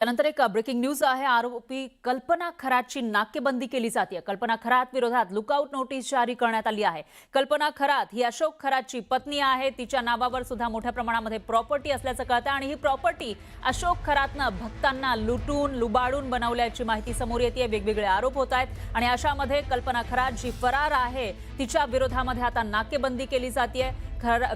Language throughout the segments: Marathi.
त्यानंतर एक ब्रेकिंग न्यूज आहे। आरोपी कल्पना खरातची नाकेबंदी केली जाते। कल्पना खरात विरोधात लुकआउट नोटीस जारी करण्यात आली आहे। कल्पना खरात ही अशोक खरातची पत्नी आहे। तिच्या नावावर सुद्धा मोठ्या प्रमाणामध्ये प्रॉपर्टी असल्याचं कळतं आणि ही प्रॉपर्टी अशोक खरातनं भक्तांना लुटून लुबाडून बनवल्याची माहिती समोर येते। वेगवेगळे आरोप होत आहेत आणि अशामध्ये कल्पना खरात जी फरार आहे तिच्या विरोधामध्ये आता नाकेबंदी केली जाते।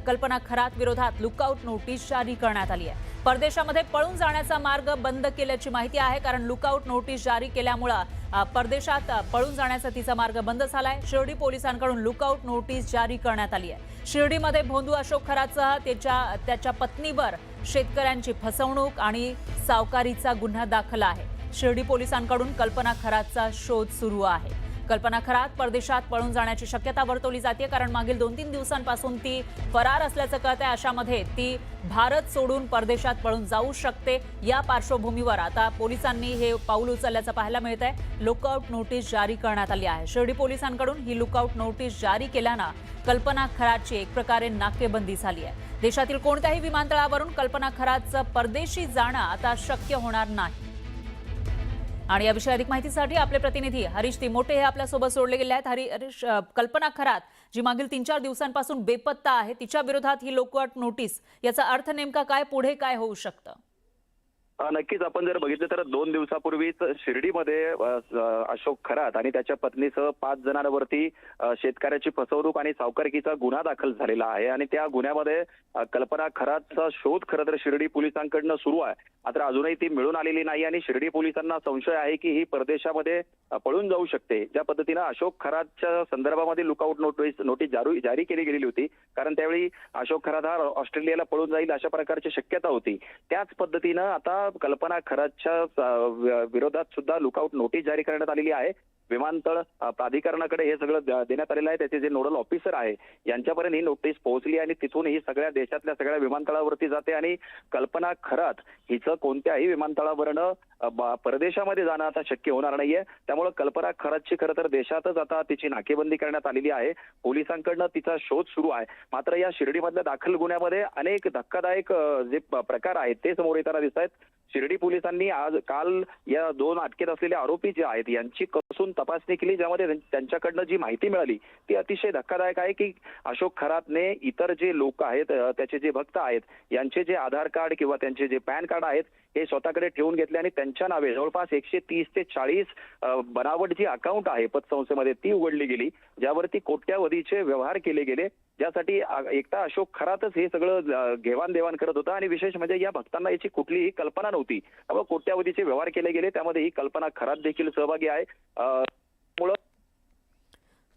कल्पना खरात विरोधात लुकआउट नोटीस जारी करण्यात आली आहे। परदेशामध्ये पळून जाण्याचा मार्ग बंद केल्याची माहिती आहे, कारण लुकआउट नोटीस जारी केल्यामुळे परदेशात पळून जाण्याचा तिचा मार्ग बंद झालाय। शिर्डी पोलिसांकडून लुकआउट नोटीस जारी करण्यात आली आहे। शिर्डीमध्ये भोंदू अशोक खरातसह त्याच्या पत्नीवर शेतकऱ्यांची फसवणूक आणि सावकारीचा गुन्हा दाखल आहे। शिर्डी पोलिसांकडून कल्पना खरातचा शोध सुरू आहे। कल्पना खरात परदेशात पळून जाण्याची शक्यता वर्तवली जाते, कारण मागील 2-3 दिवसांपासून ती फरार असल्याचं कळतंय। अशामध्ये ती भारत सोडून परदेशात पळून जाऊ शकते। या पार्श्वभूमीवर आता पोलिसांनी हे पाऊल उचलल्याचं पाहायला मिळतंय। लुकआउट नोटीस जारी करण्यात आली आहे। शिर्डी पोलिसांकडून ही लुकआउट नोटीस जारी केल्यानं कल्पना खरातची एक प्रकारे नाकेबंदी झाली आहे। देशातील कोणत्याही विमानतळावरून कल्पना खरातचं परदेशी जाणं आता शक्य होणार नाही। आणि याविषयी अधिक माहितीसाठी आपले प्रतिनिधी हरीश तिमोटे हे आपल्या सोबत जोडले गेले आहेत। हरीश, कल्पना खरात जी मागील 3-4 दिवसांपासून बेपत्ता आहे, तिच्या विरोधात ही लुकआउट नोटीस, याचा अर्थ नेमका काय, पुढे काय होऊ शकतं? नक्कीच आपण जर बघितलं तर 2 दिवसापूर्वीच शिर्डीमध्ये अशोक खरात आणि त्याच्या पत्नीसह 5 जणांवरती शेतकऱ्याची फसवणूक आणि सावकारकीचा गुन्हा दाखल झालेला आहे आणि त्या गुन्ह्यामध्ये कल्पना खरातचा शोध खरं तर शिर्डी पोलिसांकडनं सुरू आहे। मात्र अजूनही ती मिळून आलेली नाही आणि शिर्डी पोलिसांना संशय आहे की ही परदेशामध्ये पळून जाऊ शकते। ज्या पद्धतीनं अशोक खरातच्या संदर्भामध्ये लुकआउट नोटीस जारी केली गेलेली होती, कारण त्यावेळी अशोक खरात हा ऑस्ट्रेलियाला पळून जाईल अशा प्रकारची शक्यता होती। त्याच पद्धतीनं आता कल्पना खरातच्या विरोधात सुद्धा लुकआउट नोटीस जारी करण्यात आलेली आहे। विमानतळ प्राधिकरणाकडे हे सगळं देण्यात आलेलं आहे। त्याचे जे नोडल ऑफिसर आहे यांच्यापर्यंत ही नोटीस पोहोचली आणि तिथून ही सगळ्या देशातल्या सगळ्या विमानतळावरती जाते आणि कल्पना खरात हिचं कोणत्याही विमानतळावरनं परदेशामध्ये जाणं आता शक्य होणार नाहीये। त्यामुळे कल्पना खरातची खरं तर देशातच आता तिची नाकेबंदी करण्यात आलेली आहे। पोलिसांकडनं तिचा शोध सुरू आहे। मात्र या शिर्डीमधल्या दाखल गुन्ह्यामध्ये अनेक धक्कादायक जे प्रकार आहेत ते समोर येताना दिसत आहेत। शिर्डी पोलिसांनी काल या 2 अटकेत असलेले आरोपी जे आहेत यांची कसून तपासणी केली, ज्यामध्ये त्यांच्याकडनं जी माहिती मिळाली ती अतिशय धक्कादायक आहे की अशोक खरातने इतर जे लोक आहेत, त्याचे जे भक्त आहेत, यांचे जे आधार कार्ड किंवा त्यांचे जे पॅन कार्ड आहेत हे स्वतःकडे ठेवून घेतले आणि त्यांच्या नावे जवळपास 130 ते 40 बनावट जी अकाउंट आहे पतसंस्थेमध्ये ती उघडली गेली, ज्यावरती कोट्यावधीचे व्यवहार केले गेले, ज्यासाठी एकटा अशोक खरातच हे सगळं घेवाणदेवाण करत होता। आणि विशेष म्हणजे या भक्तांना याची कुठलीही कल्पना नव्हती, त्यामुळे कोट्यावधीचे व्यवहार केले गेले, त्यामध्ये ही कल्पना खरात देखील सहभागी आहे।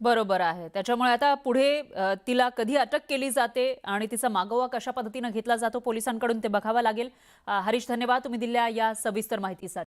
बरोबर आहे। त्याच्यामुळे आता पुढे तिला कधी अटक केली जाते आणि तिचा मागोवा कशा पद्धतीने घेतला जातो पोलिसांकडून ते बघावं लागेल। हरीश, धन्यवाद तुम्ही दिलेल्या या सविस्तर माहितीसाठी।